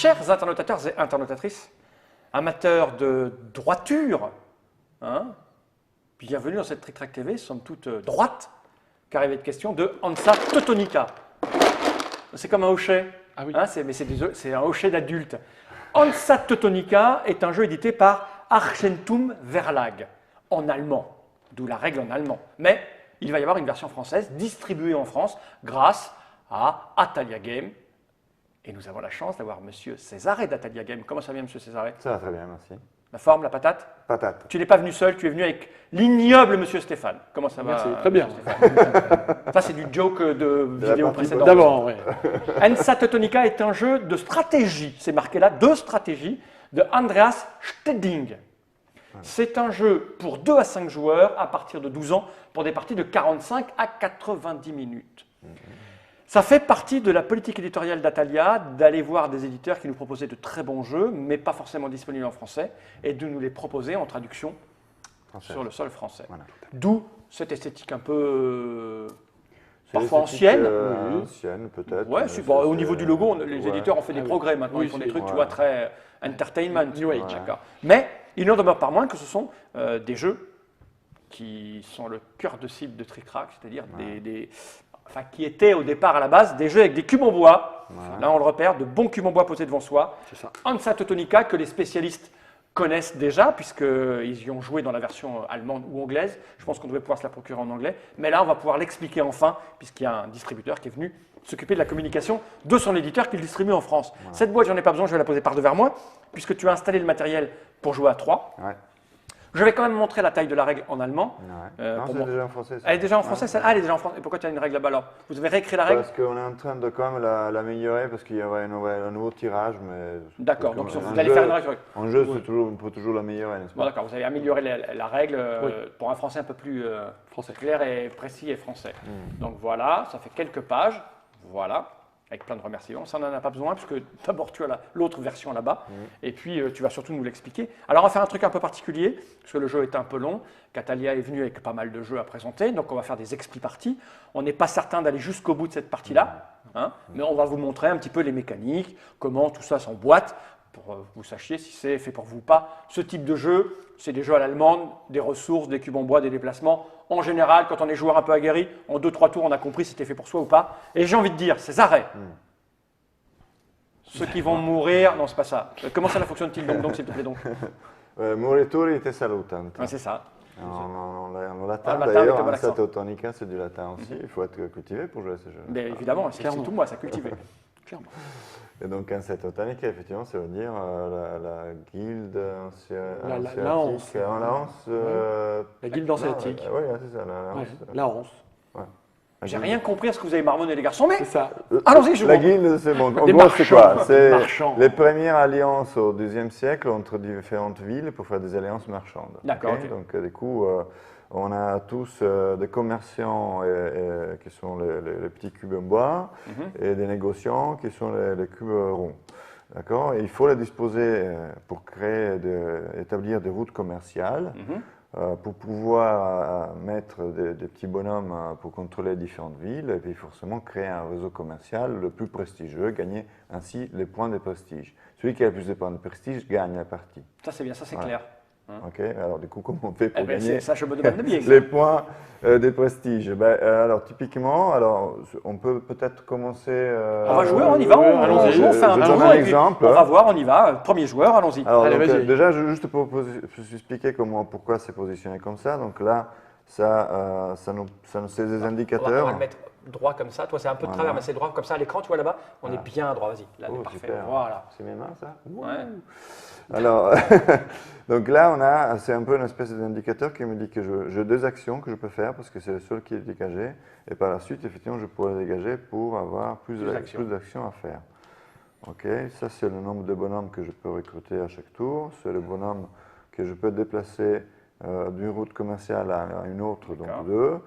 Chers internautateurs et internautatrices, amateurs de droiture, hein, bienvenue dans cette Trick Track TV, somme toute droite, car il va être question de Hansa Teutonica. C'est comme un hochet, Ah oui. hein, c'est un hochet d'adulte. Hansa Teutonica est un jeu édité par Argentum Verlag, en allemand, d'où la règle en allemand. Mais il va y avoir une version française distribuée en France grâce à Atalia Game. Et nous avons la chance d'avoir Monsieur Césaré d'Atalia Game. Comment ça va, Monsieur Césaré? Ça va très bien, merci. La forme, la patate? Patate. Tu n'es pas venu seul, tu es venu avec l'ignoble Monsieur Stéphane. Comment ça va? Merci, très bien. Ça, c'est du joke de vidéo partie précédente. D'avant, oui. Hansa Teutonica est un jeu de stratégie, c'est marqué là, de stratégie, de Andreas Steding. C'est un jeu pour 2 à 5 joueurs à partir de 12 ans pour des parties de 45 à 90 minutes. Ça fait partie de la politique éditoriale d'Atalia d'aller voir des éditeurs qui nous proposaient de très bons jeux, mais pas forcément disponibles en français, et de nous les proposer en traduction sur le sol français. Voilà. D'où cette esthétique un peu C'est parfois l'esthétique, ancienne. Ancienne, peut-être. Ouais, bon, au niveau du logo, les éditeurs ont fait des progrès maintenant. Oui, Ils font des si, trucs, tu voilà. vois, très entertainment. New Age. D'accord. Mais il n'en demeure pas moins que ce sont des jeux qui sont le cœur de cible de Trick Track, c'est-à-dire enfin, qui étaient au départ à la base des jeux avec des cubes en bois. Ouais. Là, on le repère, de bons cubes en bois posés devant soi. C'est ça. Hansa Teutonica, que les spécialistes connaissent déjà, puisqu'ils y ont joué dans la version allemande ou anglaise. Je pense qu'on devrait pouvoir se la procurer en anglais. Mais là, on va pouvoir l'expliquer enfin, puisqu'il y a un distributeur qui est venu s'occuper de la communication de son éditeur qu'il distribue en France. Voilà. Cette boîte, j'en ai pas besoin, je vais la poser par devers moi, puisque tu as installé le matériel pour jouer à 3. Ouais. Je vais quand même montrer la taille de la règle en allemand. Ouais. Non, pour c'est moi. déjà en français. ça. Elle est déjà en français, Ouais. celle-là? Ah, elle est déjà en français. Et pourquoi tu as une règle là-bas alors? Vous avez réécrit la règle? Parce qu'on est en train de quand même l'améliorer, parce qu'il y aurait un nouveau tirage. Mais D'accord, donc parce que vous allez faire une règle. En jeu, on peut toujours l'améliorer, n'est-ce Bon, pas? d'accord, vous avez amélioré la règle Oui. pour un français un peu plus Français. clair et précis et français. Donc voilà, ça fait quelques pages, voilà, avec plein de remerciements. Ça, on n'en a pas besoin, puisque d'abord tu as l'autre version là-bas, et puis tu vas surtout nous l'expliquer. Alors on va faire un truc un peu particulier, parce que le jeu est un peu long. Catalia est venu avec pas mal de jeux à présenter, donc on va faire des expli-parties. On n'est pas certain d'aller jusqu'au bout de cette partie-là, hein, mais on va vous montrer un petit peu les mécaniques, comment tout ça s'emboîte, pour que vous sachiez si c'est fait pour vous ou pas. Ce type de jeu, c'est des jeux à l'allemande, des ressources, des cubes en bois, des déplacements. En général, quand on est joueur un peu aguerri, en 2-3 tours, on a compris si c'était fait pour soi ou pas. Et j'ai envie de dire, c'est arrêt. Ceux qui vont mourir, non, c'est pas ça. Comment ça fonctionne-t-il donc, s'il te plaît donc? Morituri te salutant. Ouais, c'est ça. En latin, latin, avec d'ailleurs, un bon Hansa accent. Teutonica, c'est du latin aussi. Il faut être cultivé pour jouer à ce jeu. Mais évidemment, c'est clairement. tout moi, ça cultivé. Clairement. Et donc, Hansa Teutonica, effectivement, ça veut dire la guilde hanséatique. La hanse. La hanse. La guilde hanséatique. Oui, c'est ça, la Ouais, hanse. la hanse. J'ai rien compris à ce que vous avez marmonné les garçons, mais C'est ça. allons-y, je vous La montre. guilde, c'est bon. En Des gros, c'est quoi? marchands, C'est marchands. les premières alliances au XIIe siècle entre différentes villes pour faire des alliances marchandes. D'accord, ok. Donc, du coup, on a tous des commerçants qui sont les petits cubes en bois et des négociants qui sont les cubes ronds. D'accord? Et il faut les disposer pour établir des routes commerciales. Pour pouvoir mettre des petits bonhommes pour contrôler différentes villes et puis forcément créer un réseau commercial le plus prestigieux, gagner ainsi les points de prestige. Celui qui a le plus de points de prestige gagne la partie. Ça c'est bien, ça c'est Voilà. clair. Ok, alors du coup, comment on fait pour Eh ben, gagner ça, je me demande bien. les points de prestige? Alors typiquement, on peut peut-être commencer. On va jouer, on y va, on joue, on fait un je tour donne un et puis exemple. on va voir, on y va. Premier joueur, allons-y. Alors, Allez, donc, vas-y. déjà, juste pour vous expliquer pourquoi c'est positionné comme ça. Donc là, c'est des indicateurs. On va le mettre droit comme ça. Toi, c'est un peu de Voilà. travers, mais c'est droit comme ça. À l'écran, tu vois là-bas, on Voilà. est bien droit. Vas-y, là, Oh, c'est parfait. super. Voilà. C'est mes mains, ça? Ouais. Alors, donc là, c'est un peu une espèce d'indicateur qui me dit que j'ai deux actions que je peux faire parce que c'est le seul qui est dégagé. Et par la suite, effectivement, je pourrais le dégager pour avoir plus d'actions à faire. Ok, ça c'est le nombre de bonhommes que je peux recruter à chaque tour. C'est le bonhomme que je peux déplacer d'une route commerciale à une autre, donc 2.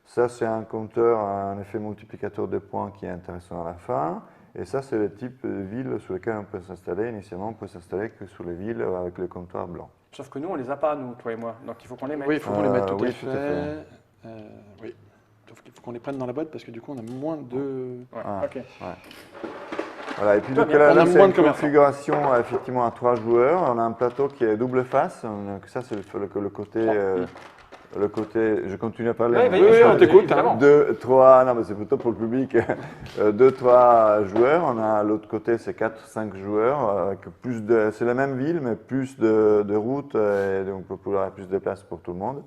Ça c'est un compteur, un effet multiplicateur de points qui est intéressant à la fin. Et ça c'est le type de ville sur lequel on peut s'installer. Initialement, on peut s'installer que sur les villes avec le comptoir blanc. Sauf que nous, on les a pas, nous, toi et moi. Donc il faut qu'on les mette. Oui, il faut qu'on les mette tout oui, à tout à fait. Oui. Il faut qu'on les prenne dans la boîte parce que du coup, on a moins de. Ouais, Ah, ok. ouais. Voilà, et puis Très donc bien. là, On a c'est moins une de commerçants. configuration effectivement à 3 joueurs. On a un plateau qui est double face. Ça, c'est le côté. Le côté, je continue à parler. Ouais, hein. Oui, on t'écoute. évidemment. 2, 3, non mais c'est plutôt pour le public, 2, 3 joueurs. On a l'autre côté, c'est 4, 5 joueurs. C'est la même ville, mais plus de routes, et donc pour pouvoir avoir plus de place pour tout le monde.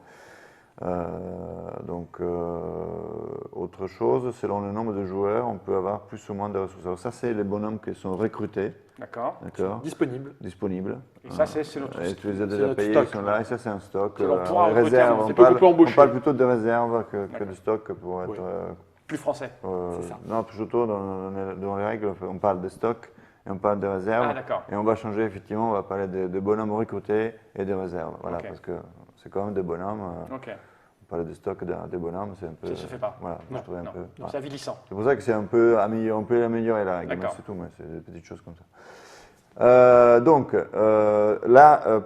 Autre chose, selon le nombre de joueurs, on peut avoir plus ou moins de ressources. Alors ça, c'est les bonhommes qui sont recrutés, D'accord. d'accord, Disponible. disponibles. Et ça, c'est notre Et tu les as c'est déjà notre payés, stock. ils sont là, et ça c'est un stock. C'est on pourra recruter, réserve, c'est on plus parle, qu'on peut embaucher. on parle plutôt de réserve que de stock pour être. Oui. plus français. C'est ça. Non, plutôt dans les règles, on parle de stock et on parle de réserve. Ah, d'accord. Et on va changer, effectivement, on va parler de bonhommes recrutés et de réserves. Voilà, Ok. parce que c'est quand même des bonhommes. Ok. Parler de stock des bonhommes, c'est un peu. Ça se fait pas. Voilà, Non, je trouvais un Non, peu. non, voilà. c'est avilissant. C'est pour ça que c'est un peu on peut l'améliorer la règle, mais D'accord. c'est tout, mais c'est des petites choses comme ça.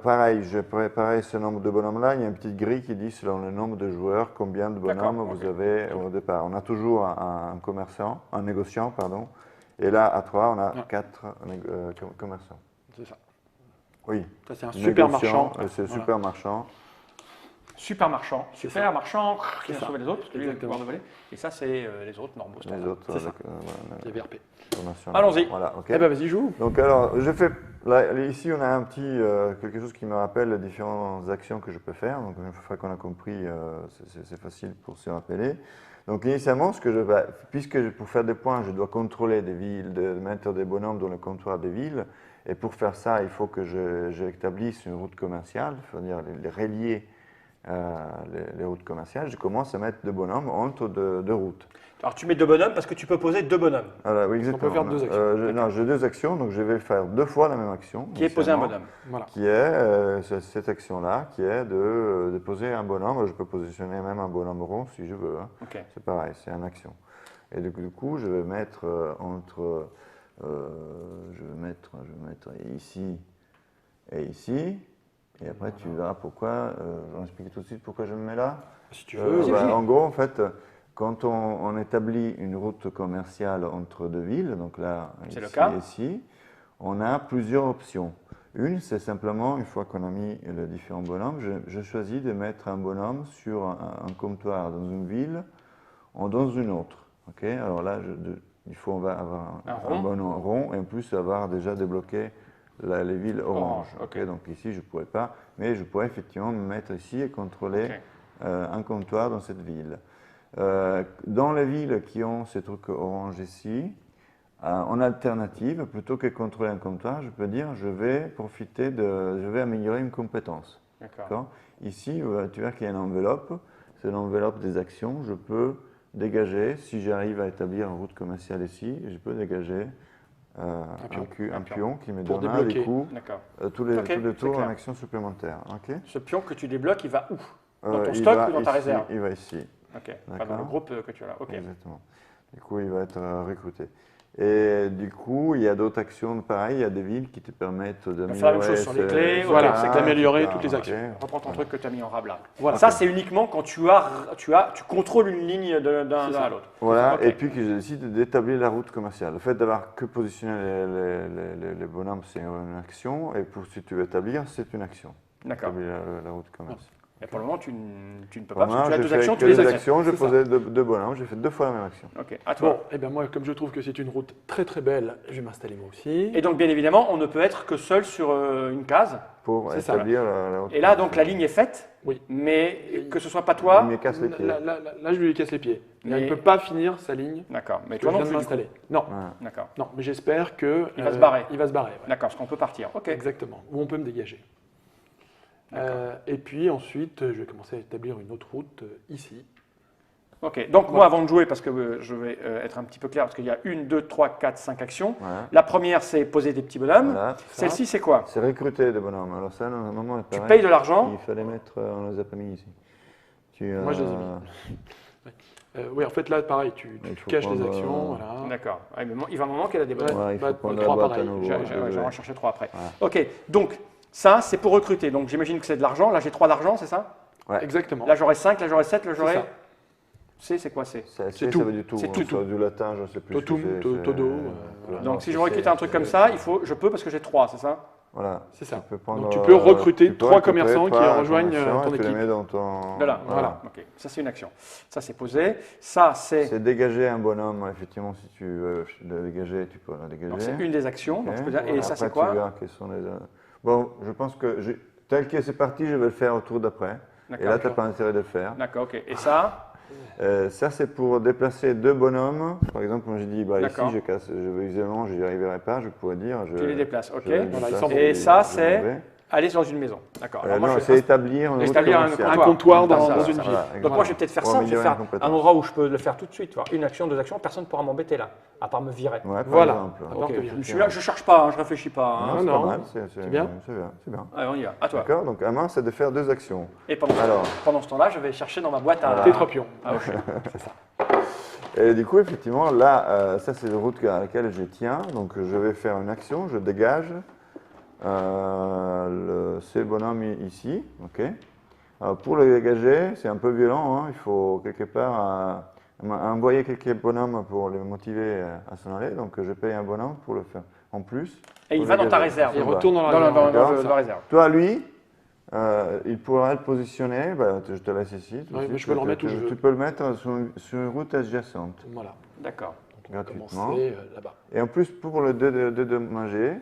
Pareil, j'ai préparé ce nombre de bonhommes-là. Il y a une petite grille qui dit selon le nombre de joueurs, combien de bonhommes D'accord, vous ok. avez au départ. On a toujours un négociant, pardon. Et là, à 3, on a 4 commerçants. C'est ça. Oui. Ça, c'est un super Négociant, marchand. c'est Voilà. super marchand. Super marchand. C'est Super marchand qui C'est a ça. sauvé les autres, parce que lui, il a le Exactement. pouvoir de voler. Et ça, c'est les autres normaux. Les autres, C'est ça. voilà, C'est VRP. formation. Allons-y. Voilà, ok. Eh ben vas-y, joue. Donc alors, ici on a un petit, quelque chose qui me rappelle les différentes actions que je peux faire. Donc une fois qu'on a compris, c'est facile pour se rappeler. Donc initialement, pour faire des points, je dois contrôler des villes, mettre des bonhommes dans le comptoir des villes. Et pour faire ça, il faut que j'établisse une route commerciale, c'est-à-dire les relier les routes commerciales. Je commence à mettre des bonhommes entre deux routes. Alors, tu mets deux bonhommes parce que tu peux poser deux bonhommes. Alors, oui, exactement. peut faire deux actions. Non, j'ai deux actions, donc je vais faire 2 fois la même action. Qui est poser un initialement, bonhomme. Voilà. Qui est cette action-là, qui est de poser un bonhomme. Je peux positionner même un bonhomme rond si je veux. Hein. Ok. C'est pareil, c'est une action. Et du coup, je vais mettre je vais mettre ici et ici. Et après, tu verras pourquoi. Je vais expliquer tout de suite pourquoi je me mets là. Si tu veux. En gros, en fait, quand on établit une route commerciale entre deux villes, donc là, C'est ici le cas. et ici, on a plusieurs options. Une, c'est simplement, une fois qu'on a mis les différents bonhommes, je choisis de mettre un bonhomme sur un comptoir dans une ville ou dans une autre. Ok. Alors là, on va avoir un bonhomme rond et en plus avoir déjà débloqué les villes oranges. ok. Donc ici, je ne pourrais pas, mais je pourrais effectivement me mettre ici et contrôler un comptoir dans cette ville. Dans les villes qui ont ces trucs orange ici, en alternative, plutôt que contrôler un comptoir, je peux dire je vais améliorer une compétence. D'accord. Ici, tu vois qu'il y a une enveloppe, c'est l'enveloppe des actions. Je peux dégager, si j'arrive à établir une route commerciale ici, je peux dégager un pion qui me Pour donnera débloquer. du coup D'accord. tous les Ok, c'est tours clair. en action supplémentaire. Ok. Ce pion que tu débloques, il va où? Dans ton Il stock va ou dans ta ici, réserve? Il va ici. Ok. Pas dans le D'accord. groupe que tu as là. Ok. Exactement. Du coup, il va être recruté. Et du coup, il y a d'autres actions pareilles. Il y a des villes qui te permettent On va faire la même chose sur les clés. Voilà, Ok, c'est d'améliorer toutes les actions. Reprends ton truc que tu as mis en rab là. Voilà. Ça, c'est uniquement quand tu contrôles une ligne d'un C'est ça. à l'autre. Voilà, Ok. et puis que je décide d'établir la route commerciale. Le fait d'avoir que positionné les bonhommes, c'est une action, et si tu veux établir, c'est une action. D'accord. Établir la route commerciale. Mais pour le moment, tu ne peux Pour pas parce moi, que tu as j'ai deux fait actions, que tu les des as. actions, j'ai C'est ça. posé deux bonhommes, j'ai fait 2 fois la même action. Ok. À toi. Bon, et bien moi, comme je trouve que c'est une route très très belle, je vais m'installer moi aussi. Et donc, bien évidemment, on ne peut être que seul sur une case. Pour C'est ça. établir la route Et là, donc, la commerciale. ligne est faite. Oui. Mais que ce soit pas toi. Il me casse les pieds. Là, je lui casse les pieds. Mais- Il ne peut pas finir sa ligne. D'accord. Mais Que toi je non viens de plus. du coup. m'installer. Non, Voilà. D'accord. non, mais j'espère que Il va se barrer. Il va se barrer. ouais. D'accord. Parce qu'on peut partir. Ok. Exactement. Ou on peut me dégager. D'accord. Et puis ensuite, je vais commencer à établir une autre route ici. Ok. Donc, moi, avant de jouer, parce que je vais être un petit peu clair, parce qu'il y a 1, 2, 3, 4, 5 actions. Voilà. La première, c'est poser des petits bonhommes. Voilà. Celle-ci, c'est quoi? C'est recruter des bonhommes. Alors ça, normalement, Tu payes de l'argent. Il fallait mettre, on les a pas mis ici. Moi, je les ai mis. Oui, en fait, là, pareil, tu Il faut caches les prendre, actions. Voilà. D'accord. Ah, mais il va un moment qu'elle a des bonhommes. Ouais, il faut Bah, prendre trois la boîte à pareils. nouveau. J'en vais chercher 3 après. Voilà. Ok. Donc, ça, c'est pour recruter. Donc, j'imagine que c'est de l'argent. Là, j'ai 3 d'argent, c'est ça? Ouais. Exactement. Là, j'aurai 5, là, j'aurai 7, là, C'est j'aurai. ça. C'est quoi C? C'est tout. ça veut dire tout. C'est hein, tout. ça, du latin, je ne sais plus. Totum, ce que c'est, todo, voilà. Donc Non, si je c'est- recrute un truc comme ça, je peux parce que j'ai 3, c'est ça? Voilà. C'est ça. Tu peux prendre, Donc tu peux recruter tu peux 3 recruter commerçants qui 3 rejoignent commerçants ton et tu les équipe. mets dans ton. Voilà. Ok. Ça c'est une action. Ça c'est posé. Ça c'est C'est dégager un bonhomme, effectivement, si tu veux le dégager, tu peux le dégager. donc c'est une des actions. Ok. Donc je peux dire- et Voilà. ça c'est Après, quoi? tu verras quels sont les. Bon, je pense que tel que c'est parti, je vais le faire au tour d'après. Et D'accord. là, tu n'as pas intérêt de le faire. D'accord. Ok. Et ça? Ça, c'est pour déplacer 2 bonhommes. Par exemple, quand j'ai dit, bah, ici, D'accord. je veux isolement, je n'y arriverai pas, je pourrais dire. Tu les déplaces. Ok. Voilà, ils s'en vont. Et ça je c'est m'en vais. aller dans une maison. D'accord. Alors moi Non, je c'est établir une route établir un commerciale. Un comptoir dans Ça, une ça, ville. Voilà, Donc moi je vais peut-être faire Pour ça, je vais améliorer faire les compétences. un endroit où je peux le faire tout de suite. Tu vois. Une action, 2 actions, personne ne pourra m'embêter là, à part me virer. Ouais, par Voilà. exemple. D'accord. Ok, Ok, je suis là, je cherche pas, je réfléchis pas. hein. Non, c'est non. pas mal, C'est bien. C'est bien, c'est bien. Allez, on y va. À toi. D'accord, donc à main, c'est de faire 2 actions. Et Alors. pendant ce temps-là, je vais chercher dans ma boîte à. Tes 3 pions. à hocher. Et du coup, effectivement, là, ça, c'est la route à laquelle je tiens. Donc, je vais faire une action, je dégage ces bonhommes ici. Ok. Alors, pour le dégager, c'est un peu violent. Hein, il faut quelque part envoyer quelques bonhommes pour les motiver à s'en aller. Donc, je paye un bonhomme pour le faire en plus. Et il pour va dans ta dégager. réserve. Il Voilà. retourne dans la Dans réserve. D'accord. la réserve. Toi, lui, il pourra le positionner. Bah, je te laisse ici. tout de Oui, suite. mais je peux le remettre où je veux. Tu peux le mettre sur une route adjacente. Voilà. D'accord. Donc on va Gratuitement. commencer là-bas. Et en plus, pour le dédommager,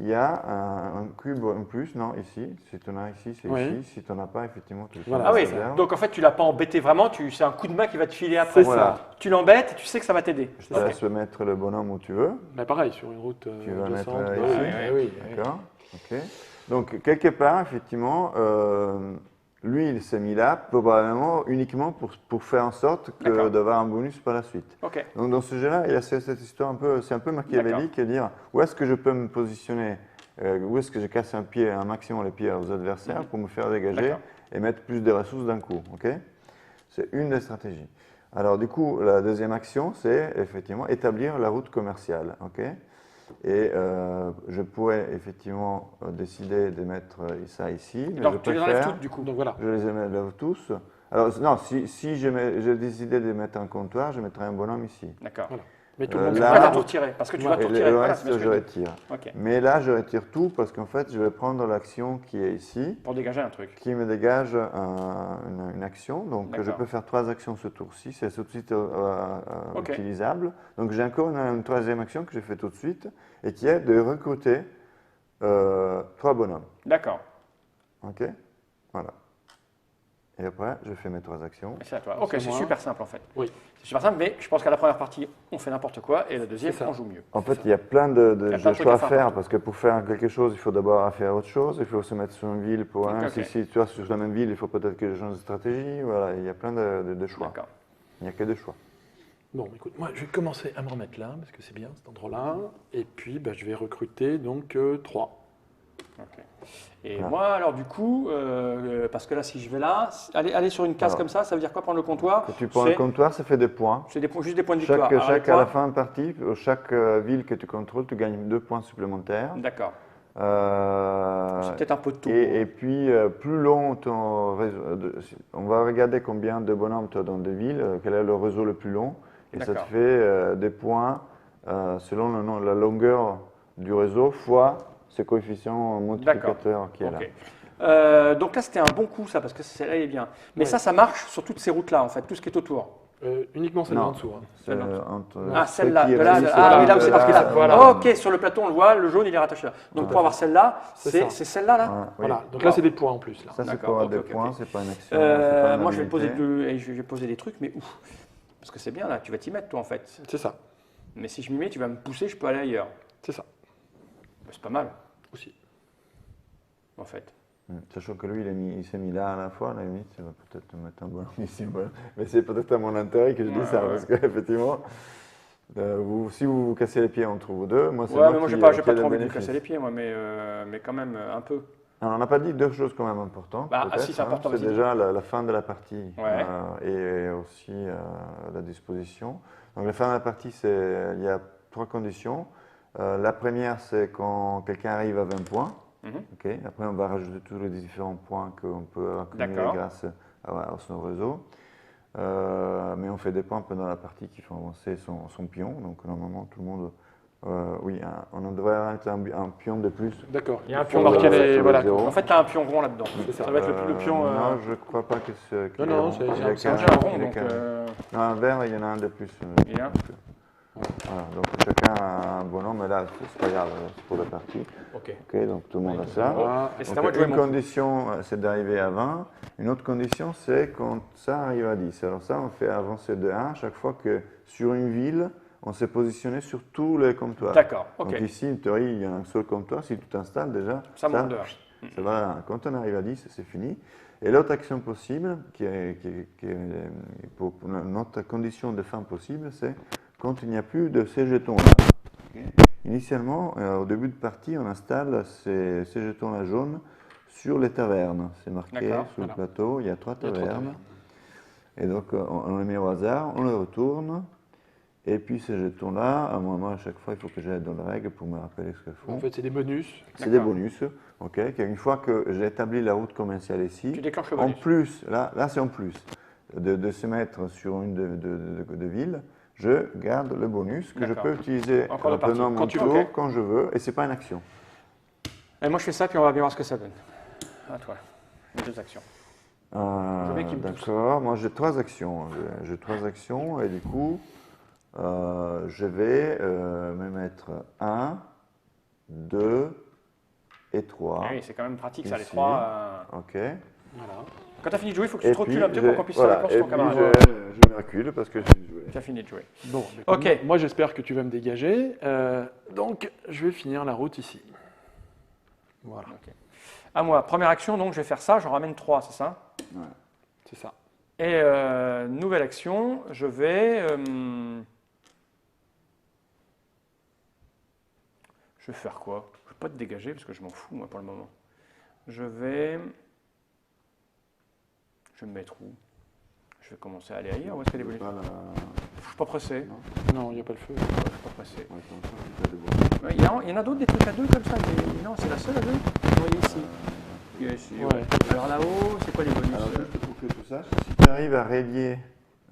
il y a un cube en plus. Non, ici. Si tu en as ici, c'est Oui. ici. Si tu n'en as pas, effectivement, tu le fais Voilà, dans Ah la oui, réserve. donc en fait tu l'as pas embêté vraiment, c'est un coup de main qui va te filer après. C'est ça. Tu l'embêtes et tu sais que ça va t'aider. Je te laisse mettre le bonhomme où tu veux. Mais pareil, sur une route Tu vas adjacente. mettre bah ici. oui. D'accord. Ok. Donc, quelque part, effectivement, lui, il s'est mis là, probablement uniquement pour faire en sorte D'accord. d'avoir un bonus par la suite. Ok. Donc, dans ce jeu-là, il y a cette histoire c'est un peu machiavélique, dire où est-ce que je peux me positionner, où est-ce que je casse un pied, un maximum les pieds aux adversaires pour me faire dégager D'accord. et mettre plus de ressources d'un coup. Ok. C'est une des stratégies. Alors, du coup, la deuxième action, c'est effectivement établir la route commerciale. Ok. Et je pourrais effectivement décider de mettre ça ici. Mais Donc je tu les enlèves préfère- toutes du coup. Donc voilà. Je les enlève tous. Alors, non, si j'ai décidé de mettre un comptoir, je mettrai un bonhomme ici. D'accord. Voilà. Mais tout le monde là- Tu sera vas là. tout retirer parce que tu Voilà. vas Et tout le retirer. Voilà, reste, c'est bien ce je que je dis. retire. Ok. Mais là, je retire tout parce qu'en fait, je vais prendre l'action qui est ici, Pour dégager un truc. qui me dégage une action. Donc, je D'accord. peux faire 3 actions ce tour-ci. C'est tout de suite Ok. utilisable. Donc, j'ai encore une troisième action que je fais tout de suite et qui est de recruter 3 bonhommes. D'accord. OK. Voilà. Et après, je fais mes 3 actions. Et c'est à toi. Ok, C'est c'est moi. super simple en fait. Oui. C'est super simple, mais je pense qu'à la première partie, on fait n'importe quoi et la deuxième, C'est ça. on joue mieux. En fait, il y a plein de Il y a plein de trucs choix à à faire faire partout. parce que pour faire quelque chose, il faut d'abord faire autre chose. Il faut se mettre sur une ville pour un. Ok. Si tu es sur la même ville, il faut peut-être que je change de stratégie. Voilà, il y a plein de choix. D'accord. Il n'y a que 2 choix. Bon, écoute, moi je vais commencer à me remettre là, parce que c'est bien cet endroit-là. Et puis bah, je vais recruter donc 3. Ok. Et Voilà. moi, alors du coup, parce que là, si je vais là, aller sur une case Alors. comme ça veut dire quoi prendre le comptoir? Quand tu prends un C'est comptoir, ça fait des points. juste des points de victoire. Alors, les À la points- fin de partie, chaque ville que tu contrôles, tu gagnes 2 points supplémentaires. D'accord. Euh, C'est peut-être un peu tôt. et puis, plus long ton réseau, on va regarder combien de bonhommes tu as dans des villes, quel est le réseau le plus long, et ça te D'accord. fait des points selon la longueur du réseau fois ce coefficient multiplicateur qui est là. Ok. Donc là, c'était un bon coup, ça, parce que celle-là est bien. Mais Ouais. ça marche sur toutes ces routes-là, en fait, tout ce qui est autour. Uniquement celle-là Non. en dessous. Hein. C'est entre Ah, ce celle-là, qui est de là, ici, oui, là où c'est marqué là, ça. voilà. Ok, sur le plateau, on le voit, le jaune, il est rattaché là. Donc Tout pour à avoir celle-là, C'est c'est ça. celle-là, là. Ouais, oui. Voilà, donc là c'est des points en plus. Là. Ça, c'est D'accord, pour ok, des ok, points, ok. c'est pas une action. c'est pas une Moi, je vais poser habilité. je vais poser des trucs, mais ouf. Parce que c'est bien, là, tu vas t'y mettre, toi, en fait. C'est ça, Mais si je m'y mets, tu vas me pousser, je peux aller ailleurs. c'est ça C'est pas mal, aussi. en fait. Sachant que lui, il s'est mis là à la fois, à la limite, il va peut-être mettre un bonhomme ici. Voilà. Mais c'est peut-être à mon intérêt que je dis Ouais, ça, ouais. parce qu'effectivement, si vous vous cassez les pieds entre vous deux, moi c'est Ouais, moi mais moi, j'ai qui, pas qui ai trop le envie de lui bénéfice. casser les pieds, moi, mais quand même, un peu. Alors, on n'a pas dit 2 choses quand même importantes. Bah, peut-être, si, c'est important, C'est vas-y. déjà la fin de la partie Ouais. et aussi la disposition. Donc la fin de la partie, il y a 3 conditions. La première, c'est quand quelqu'un arrive à 20 points. Mhm. Ok. Après, on va rajouter tous les différents points qu'on peut accumuler D'accord. grâce à son réseau. Mais on fait des points pendant la partie qui font avancer son pion. Donc normalement, tout le monde... oui, on devrait avoir un pion de plus. D'accord. Il y a un Pour pion marquer marqué les. Voilà. zéro. En fait, tu as un pion rond là-dedans. C'est ça. Ça va être le pion. Non, je ne crois pas que c'est... qu'il Non, est non, rond. c'est- Il est c'est un carré, pion rond, il est donc. carré. Non, un vert, il y en a un de plus. Il y a un. Voilà, donc chacun a un bonhomme, mais là, c'est pas grave, c'est pour la partie. Ok. Ok, donc tout le monde a ça. Voilà. Et c'est à Donc, moi de jouer une mon coup. condition, c'est d'arriver à 20. Une autre condition, c'est quand ça arrive à 10. Alors ça, on fait avancer de 1 chaque fois que sur une ville, on s'est positionné sur tous les comptoirs. D'accord, ok. Donc ici, en théorie, il y a un seul comptoir. Si tu t'installes déjà, Ça monte de un. ça va, quand on arrive à 10, c'est fini. Et l'autre action possible, pour notre condition de fin possible, c'est quand il n'y a plus de ces jetons-là. Initialement, au début de partie, on installe ces jetons-là jaunes sur les tavernes. C'est marqué D'accord, sur le voilà. plateau, il y a 3 Il y a trois tavernes. tavernes. Et donc, on les met au hasard, on les retourne. Et puis ces jetons-là, à moi, à chaque fois, il faut que j'aille dans la règle pour me rappeler ce qu'elles font. En fait, c'est des bonus. C'est des D'accord. bonus, ok. Une fois que j'ai établi la route commerciale ici, Tu déclenches le en bonus. plus, là c'est en plus, de se mettre sur une de villes, je garde le bonus que je D'accord. peux utiliser Encore de partie. pendant mon Quand tu tour, veux. Ok. quand je veux, et c'est pas une action. Et moi, je fais ça, puis on va bien voir ce que ça donne. À toi. Les 2 actions. Je vais qu'il me pousse. D'accord, moi j'ai 3 actions. J'ai 3 actions, et du coup, je vais me mettre 1, 2 et 3. Ah oui, c'est quand même pratique ça, les Ici. 3. Ok. Voilà. Quand tu as fini de jouer, il faut que tu Et te recules un peu puis, pour qu'on puisse voilà, faire la course et sur ton puis camarade. je me recule parce que j'ai joué. Tu as fini de jouer. Bon, Ok. moi j'espère que tu vas me dégager. Donc je vais finir la route ici. Voilà, À moi, première action, donc je vais faire ça, j'en ramène 3, c'est ça? c'est ça. Et nouvelle action, je vais. Je vais faire quoi? Je ne vais pas te dégager parce que je m'en fous, moi, pour le moment. Je vais. Je vais me mettre où? Je vais commencer à aller ailleurs. Où est-ce qu'elle est bonus? Je suis pas pressé. Non, il n'y a pas le feu. Je suis pas pressé. Ouais, il y en a d'autres, des trucs à 2 comme ça. Mais non, c'est la seule à 2. Vous voyez ici. Il y a ici, ouais. Alors là-haut, c'est quoi les bonus? Alors juste pour que tout ça, si tu arrives à relier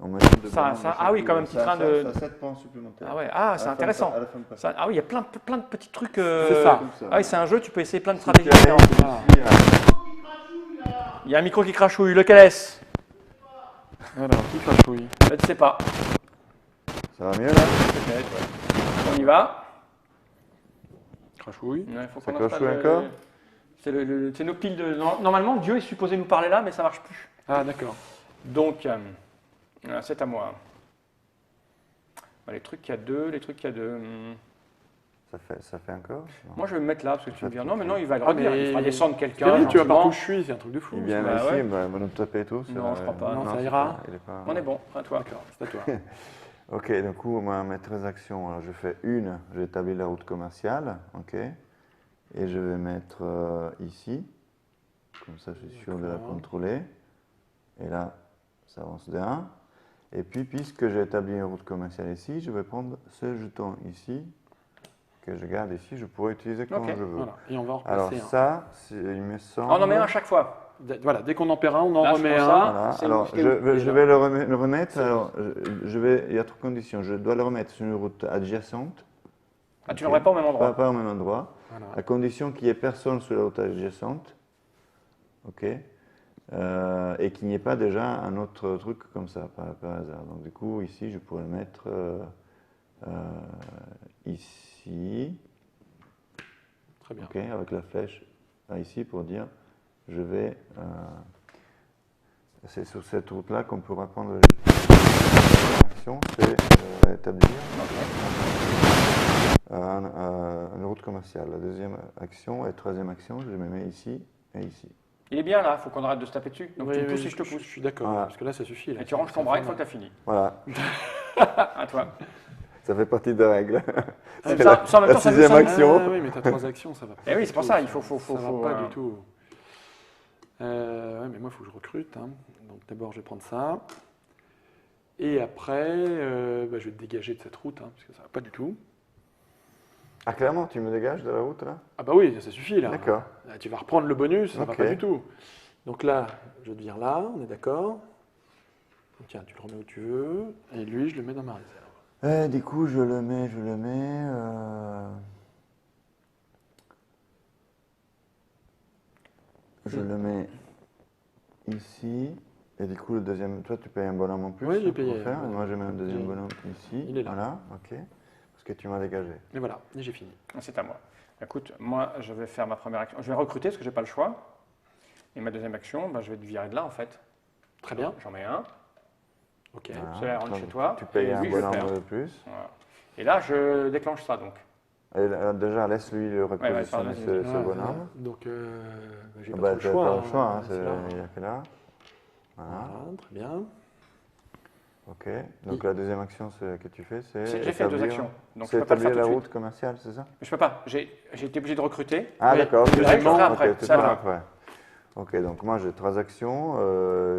en mettant de Ça, ah oui, comme un petit train de. Ça 7 points supplémentaires. Ah ouais, ah, c'est intéressant. À la fin de partie. Ah oui, il y a plein de petits trucs. C'est ça. Comme ça. Ah oui, c'est un jeu, tu peux essayer plein de Si stratégies tu arrives différentes. ici à- Il y a un micro qui crachouille, lequel est-ce? Voilà, qui crachouille. Je ne sais pas. Ça va mieux là Peut-être, ouais. On y va. Crachouille. Ouais, faut Ça qu'on installe crachouille encore c'est nos piles de. Normalement, Dieu est supposé nous parler là, mais ça marche plus. Ah, d'accord. Donc, c'est à moi. Bah, les trucs qu'il y a 2, les trucs qu'il y a 2. Ça fait encore non. Moi, je vais me mettre là parce que tu me dis non, mais non, il va le Ah, revenir. mais- Il fera descendre quelqu'un. Thierry, tu vas gentiment. par où je suis, c'est un truc de fou. Il vient Bah ici, ouais. il va nous taper tous. Non, je crois pas. Non, ça c'est ira. pas- il est pas- On est bon, à toi. D'accord, c'est à toi. Ok, du coup, moi, mes 13 actions, alors je fais une, j'établis la route commerciale, ok, et je vais mettre ici, comme ça je suis sûr de la D'accord. contrôler, et là, ça avance de 1, et puis puisque j'ai établi une route commerciale ici, je vais prendre ce jeton ici, que je garde ici, je pourrais utiliser quand Ok, je veux. Voilà. Et on va en Alors repasser un. ça, il me semble... On en met un à chaque fois. Voilà, dès qu'on en perd un, on en Là, je remet prends un. ça. Voilà, c'est alors où, je, c'est où je vais le remettre, alors il y a 3 conditions, je dois le remettre sur une route adjacente, Ah, tu Ok. l'aurais pas au même endroit. pas au même endroit, Voilà. à condition qu'il n'y ait personne sur la route adjacente, ok, et qu'il n'y ait pas déjà un autre truc comme ça, par hasard. Donc du coup, ici, je pourrais le mettre ici, Très bien. ok, avec la flèche là, ici pour dire, je vais... c'est sur cette route-là qu'on pourra prendre le action, c'est établir une route commerciale. La deuxième action et troisième action, je les mets ici et ici. Il est bien là, il faut qu'on arrête de se taper dessus. Donc Oui, tu me oui, pousses et je te Je pousse. suis d'accord, Voilà. parce que là, ça suffit. Là. Et tu ranges ton bras une fois que tu as fini. Voilà, À toi. ça fait partie des règles. Ça, C'est ça, en même la temps, ça nous sixième sonne. action. Ah oui, mais t'as 3 actions, ça va pas. Eh oui, du c'est pour tout, ça, il faut ça va pas du tout. Ouais, mais moi, il faut que je recrute. Hein. Donc d'abord, je vais prendre ça. Et après, je vais te dégager de cette route, hein, parce que ça va pas du tout. Ah, clairement, tu me dégages de la route là? Ah bah oui, ça suffit là. D'accord. Là, tu vas reprendre le bonus, ça va Ok. pas du tout. Donc là, je te vire là, on est d'accord. tiens, tu le remets où tu veux. Et lui, je le mets dans ma réserve. Et du coup, je le mets. Je le mets ici. Et du coup, le deuxième, toi, tu payes un bonhomme en plus. Oui, j'ai pour payé. faire. Et moi, je mets un deuxième J'ai- bonhomme ici. Il est là. Voilà, ok. Parce que tu m'as dégagé. Et voilà, et j'ai fini. C'est à moi. Écoute, moi, je vais faire ma première action. Je vais recruter parce que j'ai pas le choix. Et ma deuxième action, bah, je vais te virer de là, en fait. Très bien. J'en mets un. Ok. Voilà. Celui-là rentre Donc, chez toi. Tu payes et un lui, je le bonhomme perds. de plus. Voilà. Et là, je déclenche ça, donc. Et là, déjà, laisse-lui le repositionner pardon, ce vas-y. ce bonhomme. Donc, j'ai Ah pas bah, trop le tu n'as choix. pas le choix, hein, c'est là. il n'y a que là. Voilà, Voilà, très bien. ok. Donc la deuxième action que tu fais, c'est J'ai fait deux établir- actions. Donc, je c'est peux pas le faire établir tout la de suite. route commerciale, c'est ça? Mais je peux pas. J'ai été obligé de recruter. Ah Oui. d'accord, ok. Deuxièmement, je le ferai après, Ok, tu c'est à le feras toi. après. Ok, donc moi j'ai trois actions.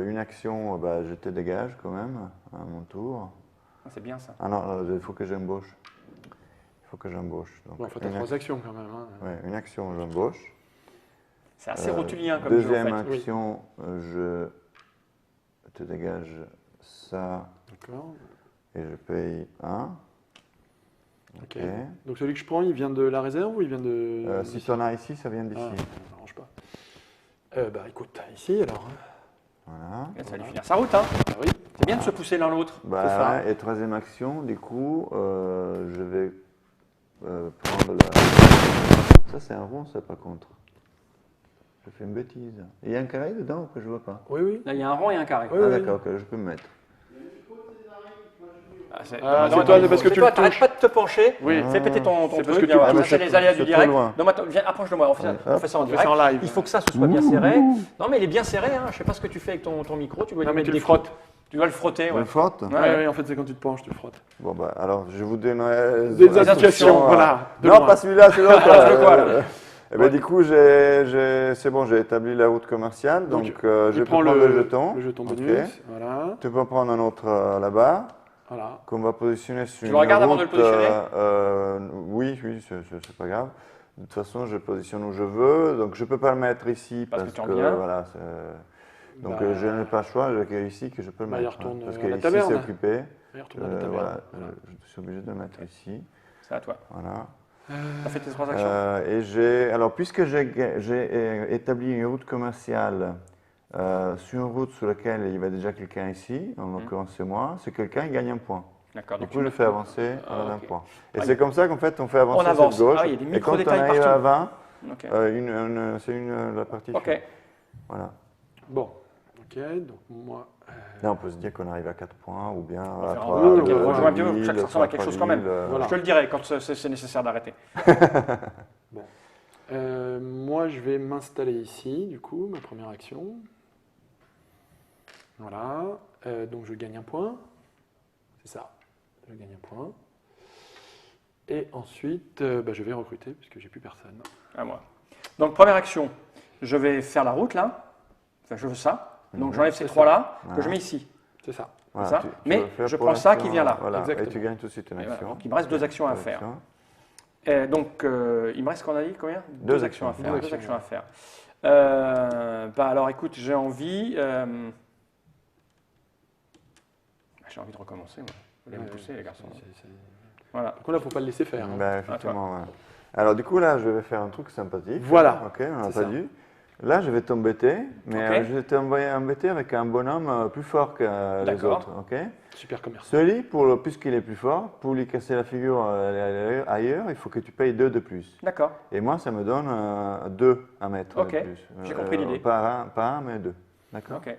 Une action, bah, je te dégage quand même, à mon tour. Ah, c'est bien ça. Ah non, il faut que j'embauche. Il faut que j'embauche. Donc, Bon, enfin, t'as une 3 actions quand même. Hein. ouais, une action, j'embauche. C'est assez rotulien comme jeu, en Deuxième fait. action, je te dégage ça D'accord. et je paye 1. Ok. Donc celui que je prends, il vient de la réserve ou il vient de. Si tu en as ici, ça vient d'ici. Ah, ça m'arrange pas. Bah écoute, ici alors. Voilà. Et ça va lui finir sa route, hein. Ah oui. C'est bien de se pousser l'un l'autre. Bah, C'est ça. ouais, et troisième action, du coup, je vais prendre la. Ça, c'est un rond, ça, par contre. Je fais une bêtise. Il y a un carré dedans ou que je vois pas? Oui, oui. Là, il y a un rond et un carré. Oui, Ah, oui. d'accord, ok, je peux me mettre. C'est Ah, non, c'est toi, non, parce que c'est tu toi, le t'arrêtes touches. pas de te pencher. Oui. Fais péter ton C'est parce truc. que viens tu voir. touches. Ça, c'est les aléas C'est du trop direct. loin. Non, mais attends, viens, approche de moi. On fait ça, Ouais. on fait ça en On fait direct. ça en live. Il faut que ça se soit bien serré. Non, mais il est bien serré. Hein. Je sais pas ce que tu fais avec ton micro. Tu dois Non, lui mais mettre tu des le frottes. coups. Tu dois le frotter. Je Ouais. le frotte? Ouais, Ouais, ouais. ouais, en fait, c'est quand tu te penches, tu le frottes. Bon, bah, alors, je vous donnerai Des indications, voilà. de Non, loin. pas celui-là, c'est l'autre. Ah, je veux quoi, là Eh ben, du coup, c'est bon, j'ai établi la route commerciale. Donc, Donc, je Tu peux prends prendre le jeton. Le jeton Ok. bonus. Voilà. Tu peux prendre un autre là-bas, Voilà. qu'on va positionner sur Tu une le regardes avant de le route, positionner oui, c'est pas grave. De toute façon, je positionne où je veux. Donc, je ne peux pas le mettre ici Parce parce que tu en que, viens. voilà. Donc, Bah, je n'ai pas le choix. Je l'ai ici que je peux le bah, il mettre. retourne parce à que la ici, taverne. c'est occupé. Il retourne à la taverne. Voilà, Voilà. je suis obligé de le mettre ici. C'est à toi. Voilà. T'as fait tes trois actions. Alors, puisque j'ai établi une route commerciale sur une route sur laquelle il y avait déjà quelqu'un ici, en l'occurrence c'est moi, ce quelqu'un il gagne un point. D'accord. Du Donc, coup, je fais avancer d'un ok. point. Et Ah, c'est comme ça qu'en fait, on fait avancer On avance. cette gauche. Ah, il y a des et quand on micro-détails arrive partout. à 20, Ok. c'est la partie. Ok. suivante. Voilà. Bon. Ok, donc moi. Là, on peut se dire qu'on arrive à 4 points ou bien à faire 3. un peu, on joue un petit peu pour que ça ressemble à quelque chose quand même. Voilà. Je te le dirai quand c'est nécessaire d'arrêter. Moi, je vais m'installer ici, du coup, ma première action. Voilà. Donc, je gagne un point. C'est ça. Je gagne un point. Et ensuite, je vais recruter, puisque j'ai plus personne. À moi. Donc, première action, je vais faire la route là. Enfin, je veux ça. Donc, j'enlève ces C'est trois là que Voilà. je mets ici. C'est ça. Voilà, ça. tu Mais vas le faire je pour prends ça l'action, qui vient là. Voilà. Et Exactement. tu gagnes tout de suite une Et voilà. action. Donc, il me reste deux actions à Deux faire. actions. Et donc, il me reste qu'on a dit combien? Deux actions à faire. Deux actions à faire. Alors, écoute, j'ai envie. J'ai envie de recommencer. Moi. Vous allez me pousser, les garçons. Voilà. Donc là, il ne faut pas le laisser faire. hein. Ben, effectivement, ouais. Alors du coup là, je vais faire un truc sympathique. Voilà. Ok, on n'a C'est pas ça. dit. Là, je vais t'embêter, mais Ok. je vais t'embêter avec un bonhomme plus fort que les D'accord. autres. Ok. Super commerçant. Celui, puisqu'il est plus fort, pour lui casser la figure ailleurs, il faut que tu payes 2 de plus. D'accord. Et moi, ça me donne 2 à mettre Ok, de plus. j'ai compris l'idée. Pas un, mais 2. D'accord. Ok.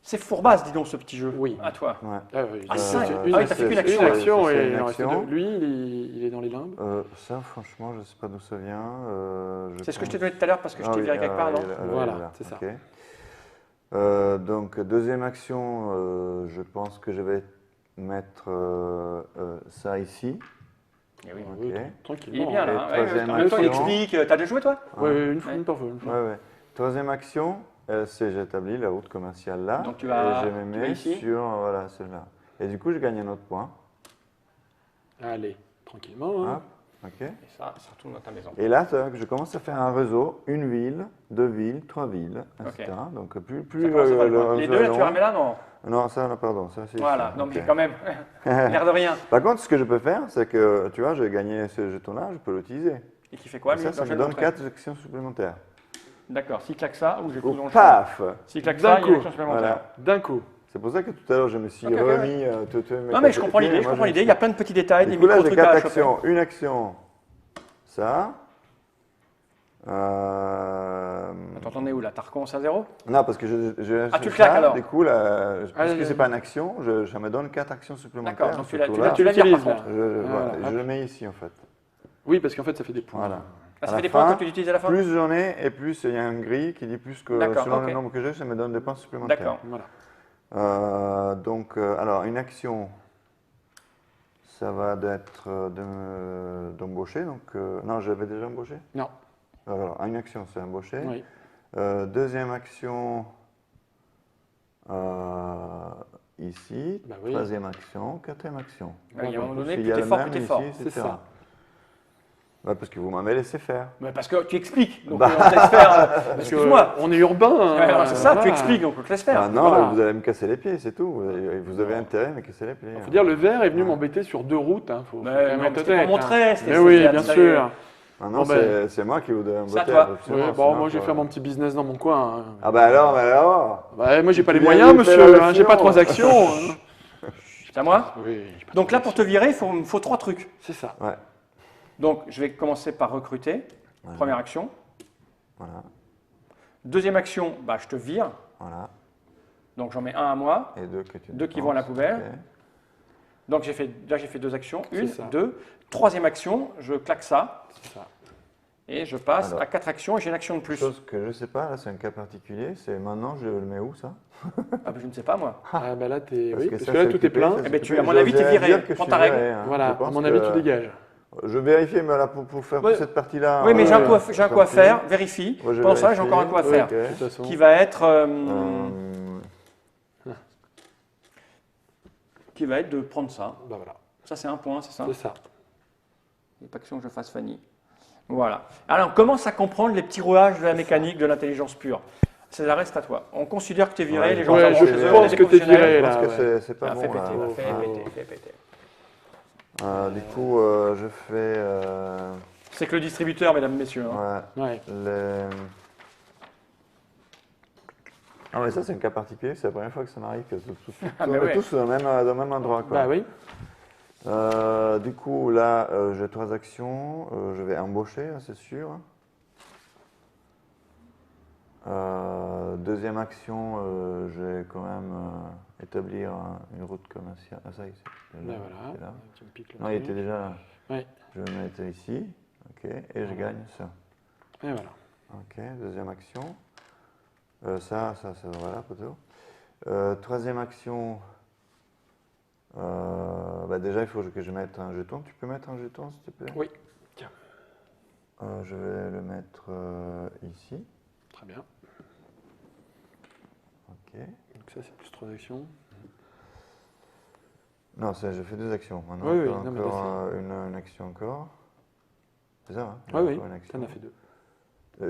C'est fourbasse, dis donc, ce petit jeu. Oui. À toi. Ouais. Ah, oui, Ah, j'ai- ça, j'ai ah oui, t'as fait qu'une action. Une action C'est et une il en reste action. deux. Lui, il est dans les limbes. Ça, franchement, je ne sais pas d'où ça vient. C'est ce que je t'ai donné tout à l'heure parce que je t'ai viré quelque part, non? Voilà, c'est ça. Ok. Donc, deuxième action, je pense que je vais mettre ça ici. Eh oui. Ok. Oui, Il est tranquillement. bien Et là. hein. troisième En même temps, il action. explique. T'as déjà joué, toi? Oui, une Ouais. fois. Une fois. Ouais. Troisième action, c'est j'établis la route commerciale là. Donc, tu vas- et je me tu vas mets ici. sur voilà, celle-là. Et du coup, je gagne un autre point. Allez, tranquillement. Hein. Hop. Ok. Et ça retourne dans ta maison. Et là, je commence à faire un réseau, une ville, 2 villes, 3 villes, etc. Ok. Donc plus Ça commence à faire le point. le Les réseau deux, est là, tu long. remets là, non? Non, ça, non, pardon, ça c'est Voilà, ici. non, Ok. mais quand même, l'air de rien. Par contre, ce que je peux faire, c'est que, tu vois, j'ai gagné ce jeton-là, je peux l'utiliser. Et qui fait quoi, Et lui? ça, Non, ça je me vais le donne montrer. 4 actions supplémentaires. D'accord, s'il claque ça, ou j'ai Ou tout dans le champ. paf S'il claque D'un ça, il y a coup. une action supplémentaire. Voilà. D'un coup. C'est pour ça que tout à l'heure, je me suis Ok, ok, remis. Non, mais je comprends l'idée, je comprends l'idée. Il y a plein de petits détails, des Du coup, là, j'ai micro-trucs 4 à choper. actions. Une action, ça. Attends, t'en es où là? T'as recommencé à 0? Non, parce que je Ah, tu le ça, claques, alors. Du coup, là, puisque allez. c'est pas une action, ça me donne 4 actions supplémentaires. D'accord, donc ce tu l'as tour-là. tu vires par l'utilises, contre. là. Voilà, Voilà. je le mets ici en fait. Oui, parce qu'en fait, ça fait des points. Voilà. Ah, À ça la fait des points fin, quand tu l'utilises à la fin? Plus j'en ai et plus il y a un gris qui dit plus que D'accord, selon ok. le nombre que j'ai, ça me donne des points supplémentaires. D'accord. Voilà. Alors, une action, ça va d'être d'embaucher. Non, j'avais déjà embauché. Non. Alors, une action, c'est embaucher. Oui. Deuxième action, ici. Bah oui. Troisième action, quatrième action. Ah, il y a un moment donné, S'il plus y a t'es le fort, même plus t'es ici, fort. C'est etc. ça. Bah, parce que vous m'avez laissé faire. Mais parce que tu expliques, donc Bah. on te laisse faire. Parce Excuse-moi. on est urbain. Ouais, alors, c'est ça, tu voilà. expliques, donc on te laisse faire. Ah non, Voilà. vous allez me casser les pieds, c'est tout. Vous avez intérêt à me casser les pieds. Faut dire, le verre est venu m'embêter sur 2 routes. Hein. Faut quand Mais même non, être mais c'était pour honnête, montrer. hein. c'était- Mais oui, c'était- bien c'était- sûr. Ah non, Bon, ben, c'est moi qui vous donne un c'est à beauté. toi. absolument, Ouais, sinon, moi, je vais faire mon petit business dans mon coin. Hein. Ah bah alors, mais alors Bah, moi, j'ai pas les Tu viens moyens, de faire monsieur. la Hein. J'ai pas leçon. 3 actions. hein. C'est à moi? Oui. Donc là, pour te virer, il me faut 3 trucs. C'est ça. Ouais, Donc, je vais commencer par recruter. Voilà. Première action. voilà, Deuxième action, bah, je te vire. voilà. Donc, j'en mets un à moi. Et deux que tu Deux qui vont à la dépenses, poubelle. ok. Donc, j'ai fait 2 actions. C'est Une, ça. 2. Troisième action, je claque ça. C'est ça. Et je passe Alors. à 4 actions et j'ai une action de plus. Chose que je sais pas, là c'est un cas particulier, c'est maintenant je le mets où ça Ah, bah, je ne sais pas, moi. Ah, bah là, t'es. Parce Oui, que parce ça, que là, c'est tout est occupé, plein. ça, c'est Eh ben, tu, occupé. à mon avis, tu es J'osais viré. dire que Prends je ta suis règle. viré, hein. Voilà, Je à pense mon avis, que- tu dégages. Je vérifie, mais là pour faire Ouais. cette partie-là. Oui, mais j'ai un coup à, tant j'ai un coup à pis. faire. Vérifie. Ouais, je Pendant ça, j'ai vérifie. encore un coup à Oui, faire. Ok. De toute façon. Qui va être, de prendre ça. Bah voilà. Ça, c'est un point, c'est ça? C'est ça. Il n'y a pas question que je fasse Fanny. Voilà. Alors, on commence à comprendre les petits rouages de la mécanique, de l'intelligence pure. Ça reste à toi. On considère que tu es viré, Ouais, les gens ouais, s'arrangent je chez eux, pense les que t'es professionnels. viré, Je pense là, que ouais. c'est pas Ah, bon fais péter, là. là, fais Oh. péter, fais péter. Du coup, je fais C'est que le distributeur, mesdames, messieurs. Hein. Ouais. Ah mais ça c'est un cas particulier, c'est la première fois que ça m'arrive que Ah, on mais est ouais. tous dans le même endroit. Quoi. Bah oui. Du coup là j'ai 3 actions, je vais embaucher, hein, c'est sûr. Deuxième action, je vais quand même établir une route commerciale. Ah ça y est, c'est Bah là, voilà. c'est là. Tu me piques le Non il truc. était déjà là. Ouais. Je vais le mettre ici, ok, et je gagne ça. Et voilà. Ok, deuxième action. Ça voilà, plutôt. Troisième action. Bah déjà, il faut que je mette un jeton. Tu peux mettre un jeton, s'il te plaît? Oui. Tiens. Je vais le mettre ici. Très bien. Ok. Donc ça, c'est plus 3 actions. Non, j'ai fait 2 actions. Maintenant, Oui, oui, encore, non, mais encore, une action encore. C'est ça, hein? Ah oui, Encore une action. t'en as fait 2.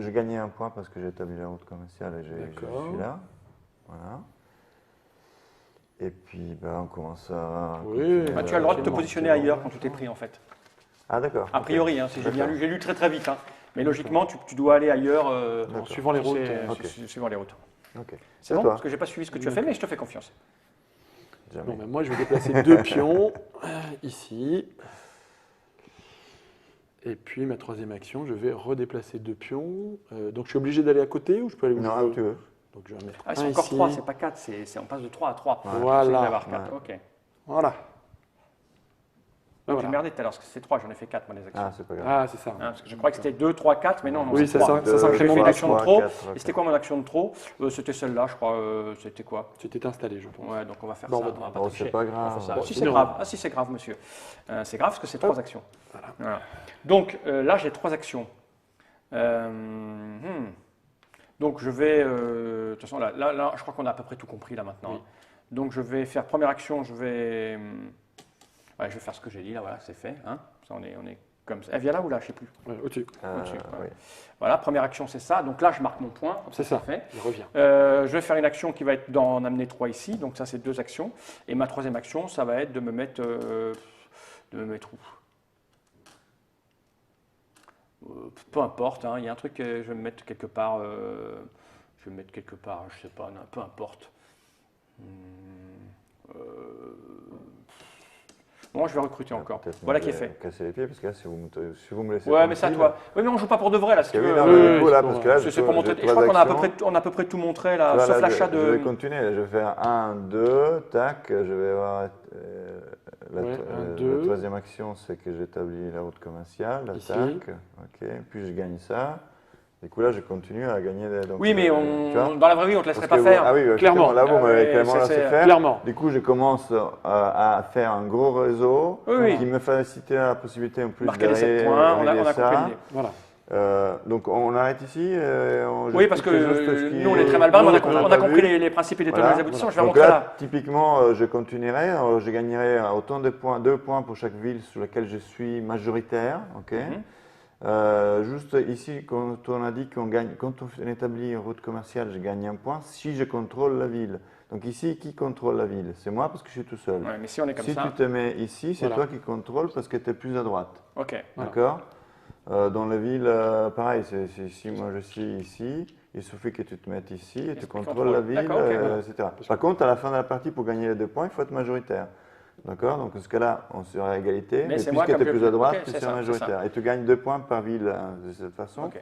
J'ai gagné un point parce que j'ai établi la route commerciale et je D'accord. suis là. Voilà. Et puis, bah, on commence à. Oui. continuer Bah, tu as le droit de te Absolument. positionner ailleurs quand tout est pris, en fait. Ah, d'accord. A ok. priori, hein, si j'ai bien D'accord. lu. J'ai lu très très vite. Hein. Mais logiquement, tu dois aller ailleurs D'accord. En suivant les routes. Ok. suivant les routes. Ok. C'est À bon? toi. Parce que j'ai pas suivi ce que tu as fait, mais je te fais confiance. Jamais. Bon, ben moi, je vais déplacer 2 pions ici. Et puis, ma troisième action, je vais redéplacer 2 pions. Donc, je suis obligé d'aller à côté ou je peux aller où Non, je là veux où tu veux. Donc, je vais en mettre Ah, un c'est encore ici. 3, c'est pas 4. On passe de 3 à 3. Ouais. Voilà. C'est d'avoir 4. Ok. Voilà. J'ai Voilà. merdé tout à l'heure, parce que c'est 3, j'en ai fait 4, moi, des actions. Ah, c'est pas grave. Ah, c'est ça. Hein, parce que je crois que c'était 2, 3, 4, mais non, non, Oui, c'est ça 3. sent- ça sent J'ai vraiment fait une bon. action de trop. 4, Et c'était quoi mon action de trop? C'était celle-là, je crois. C'était quoi? C'était installé, je pense. Ouais, donc on va faire Bon, ça. bah, On va pas Bon, tricher. c'est pas On va grave. faire ça. Bon, Si, c'est c'est une grave. erreur. Ah, si, c'est grave, monsieur. C'est grave parce que c'est 3 actions. Voilà. Voilà. Donc là, j'ai 3 actions. Donc je vais. De toute façon, là, je crois qu'on a à peu près tout compris là maintenant. Oui. Donc je vais faire première action, je vais faire ce que j'ai dit là, voilà, c'est fait. Hein. Ça, on est Comme ça. Elle vient là ou là, je ne sais plus. Au-dessus. Au-dessus, ouais. Oui. Voilà, première action, c'est ça. Donc là, je marque mon point. C'est ça. Fait. Il revient. Je vais faire une action qui va être d'en amener 3 ici. Donc ça, c'est 2 actions. Et ma troisième action, ça va être de me mettre où? Peu importe, hein, il y a un truc que je vais me mettre quelque part. Je sais pas, non, peu importe. Bon, je vais recruter encore. Voilà qui est fait. Casser les pieds, parce que là, si vous me laissez. Ouais, mais c'est à toi. Oui, mais on joue pas pour de vrai là. Si tu veux. Du coup, là, parce que là, C'est pour montrer. Et je crois qu'on a à peu près tout montré là, Voilà, sauf l'achat de. Je vais continuer. Je vais faire 1, 2, tac. Je vais avoir. La troisième action, c'est que j'établis la route commerciale. Ici. Tac. Ok. Puis je gagne ça. Du coup, là, je continue à gagner. Donc, oui, mais dans la vraie vie, on ne te laisserait pas faire. Ah oui, clairement. Là, vous m'avez clairement laissé faire. Clairement. Du coup, je commence à faire un gros réseau qui me facilite la possibilité en plus marquer les 7 points. On a compris l'idée. Voilà. Donc, on arrête ici. Oui, parce que nous, on est très mal barrés, mais on a compris les principes et les tenants et les aboutissants. Je vais montrer là. Typiquement, je continuerai. Je gagnerai autant de points, 2 points pour chaque ville sur laquelle je suis majoritaire. Ok. Juste ici, quand on a dit qu'on gagne, quand on établit une route commerciale, je gagne 1 point si je contrôle la ville. Donc ici, qui contrôle la ville? C'est moi parce que je suis tout seul. Ouais, mais si on est comme ça. Si tu te mets ici, c'est toi qui contrôles parce que tu es plus à droite. Ok. D'accord. Dans la ville, pareil, si moi je suis ici, il suffit que tu te mettes ici et tu contrôles la ville, etc. Par contre, à la fin de la partie, pour gagner les 2 points, il faut être majoritaire. D'accord. Donc, dans ce cas-là, on sera à égalité. Mais puisque tu es plus à droite, tu seras majoritaire. Et tu gagnes 2 points par ville de cette façon. Okay.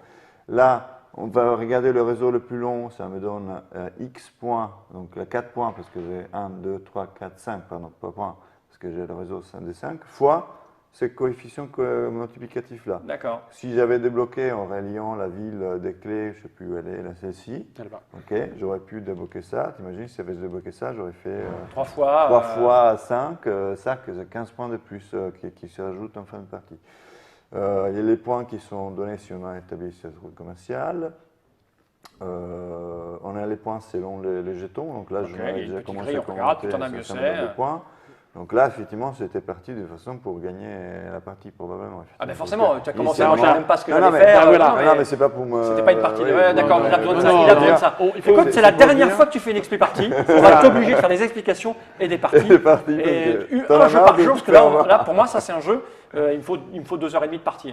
Là, on va regarder le réseau le plus long. Ça me donne X points. Donc, 4 points, parce que j'ai 1, 2, 3, 4, 5. Pardon, pas points, parce que j'ai le réseau des 5. Fois ce coefficient multiplicatif là. D'accord. Si j'avais débloqué en reliant la ville des clés, je ne sais plus où elle est, là, celle-ci. Ok, j'aurais pu débloquer ça. T'imagines, si j'avais débloqué ça, j'aurais fait 3 fois. 3 fois 5, ça, c'est 15 points de plus qui se rajoutent en fin de partie. Il y a les points qui sont donnés si on a établi cette route commerciale. On a les points selon les jetons. Donc là, je vais déjà commencer à commenter un certain nombre de points. Donc là, effectivement, c'était parti de façon pour gagner la partie, probablement. Ah ben forcément, tu as commencé à regarder même pas ce que j'allais faire. Non, mais c'est pas pour me... C'était pas une partie. D'accord, il a besoin de ça. Il a besoin de ça. Écoute, c'est la dernière fois que tu fais une expli partie. On va t'obliger de faire des explications et des parties. Et un jeu par jour, parce que là, pour moi, ça c'est un jeu. Il me faut 2h30 de partie.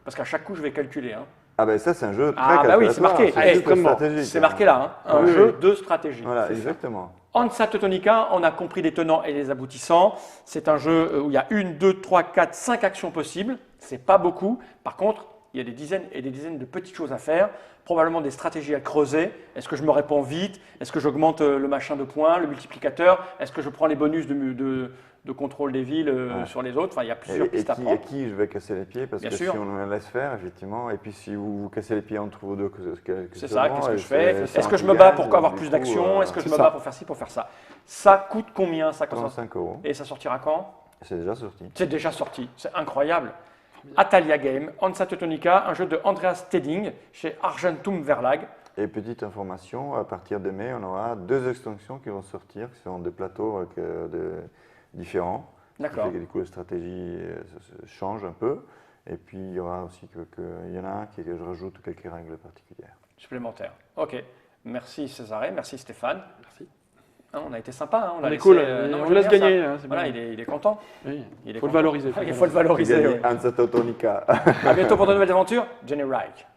Parce qu'à chaque coup, je vais calculer. Ah ben ça, c'est un jeu très calculatoire. Ah bah oui, c'est marqué. C'est marqué là. Un jeu de stratégie. Voilà, exactement. Hansa Teutonica, on a compris les tenants et les aboutissants. C'est un jeu où il y a 1, 2, 3, 4, 5 actions possibles. Ce n'est pas beaucoup. Par contre, il y a des dizaines et des dizaines de petites choses à faire. Probablement des stratégies à creuser. Est-ce que je me réponds vite? Est-ce que j'augmente le machin de points, le multiplicateur? Est-ce que je prends les bonus de contrôle des villes sur les autres? Enfin, il y a plusieurs pistes à prendre. Et qui je vais casser les pieds? Parce que si on me laisse faire, effectivement, et puis si vous cassez les pieds entre vous deux, c'est ça, qu'est-ce que je fais? Est-ce que je me bats pour avoir plus d'actions? Est-ce que je me bats pour faire ci, pour faire ça? Ça coûte combien ça? 35 €. Et ça sortira quand? C'est déjà sorti. C'est déjà sorti, c'est incroyable. Atalia Game, Hansa Teutonica, un jeu de Andreas Tedding chez Argentum Verlag. Et petite information, à partir de mai, on aura 2 extensions qui vont sortir, qui sont des plateaux différents. D'accord. Du coup, la stratégie change un peu. Et puis, il y aura aussi il y en a un que je rajoute quelques règles particulières. Supplémentaires. Ok. Merci Césaré, merci Stéphane. Merci. On a été sympa. On est cool. On laisse gagner. Voilà, il est content. Oui. Il faut le valoriser. Il faut le valoriser. Hansa Teutonica. À bientôt pour de nouvelles aventures. Jenny Reich.